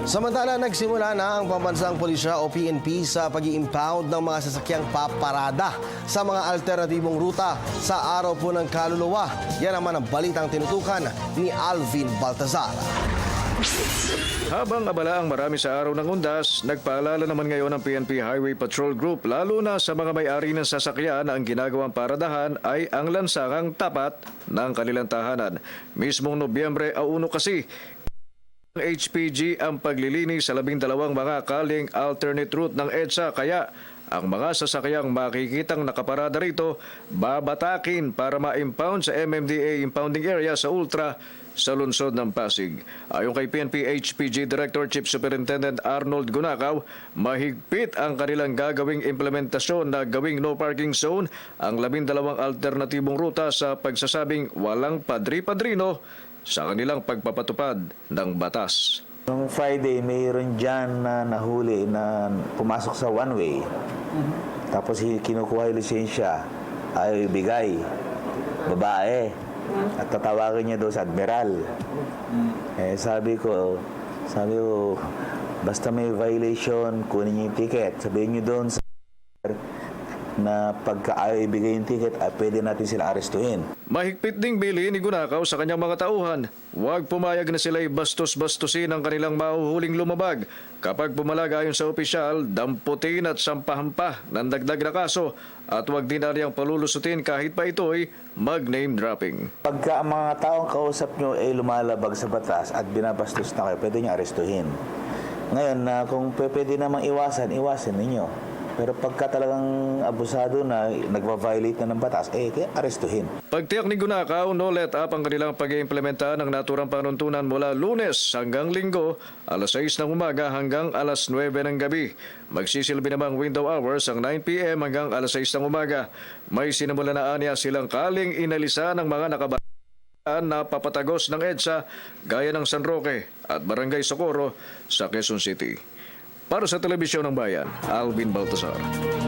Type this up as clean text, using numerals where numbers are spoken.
Samantala, nagsimula na ang Pambansang Pulisya o PNP sa pag-i-impound ng mga sasakyang paparada sa mga alternatibong ruta sa araw po ng kaluluwa. Yan naman ang balitang tinutukan ni Alvin Baltazar. Habang abala ang marami sa araw ng undas, nagpaalala naman ngayon ng PNP Highway Patrol Group lalo na sa mga may-ari ng sasakyan na ang ginagawang paradahan ay ang lansarang tapat ng kanilang tahanan. Mismong Nobyembre 1 kasi, ng HPG ang paglilinis sa 12 mga kaling alternate route ng EDSA kaya ang mga sasakyang makikitang nakaparada rito babatakin para ma-impound sa MMDA impounding area sa Ultra sa lungsod ng Pasig. Ayon kay PNP HPG Director Chief Superintendent Arnold Gunakaw, mahigpit ang kanilang gagawing implementasyon na gawing no parking zone ang 12 alternatibong ruta sa pagsasabing walang padri-padrino sa kanilang pagpapatupad ng batas. Noong Friday, mayroon dyan na nahuli na pumasok sa one-way. Tapos kinukuha yung lisensya, ay bigay, babae. At tatawagin niya doon sa Admiral. Sabi ko, basta may violation, kunin niyo yung ticket. Sabihin niyo doon sa na pagka ayaw ibigay yung ticket, pwede natin sila arestuhin. Mahigpit ding bilin ni Gunakaw sa kanyang mga tauhan. Huwag pumayag na sila'y bastos-bastusin ang kanilang mahuhuling lumabag. Kapag pumalag ayon sa opisyal, damputin at sampahan pa ng dagdag na kaso at huwag din ariyang palulusutin kahit pa ito'y mag-name dropping. Pagka ang mga taong kausap nyo ay lumalabag sa batas at binabastos na kayo, pwede nyo arestuhin. Ngayon, kung pwede namang iwasan ninyo. Pero pagka talagang abusado na, nagva-violate na ng batas, kaya arestuhin. Pagtiyak ni Gunakaw, no let up ang kanilang pag-iimplementa ng naturang panuntunan mula Lunes hanggang Linggo, alas 6 ng umaga hanggang alas 9 ng gabi. Magsisilbi namang window hours ang 9 p.m. hanggang alas 6 ng umaga. May sinimula na anya silang kaling inalisa ng mga nakabataan na papatagos ng EDSA gaya ng San Roque at Barangay Socorro sa Quezon City. Para sa Telebisyon ng Bayan, Alvin Baltazar.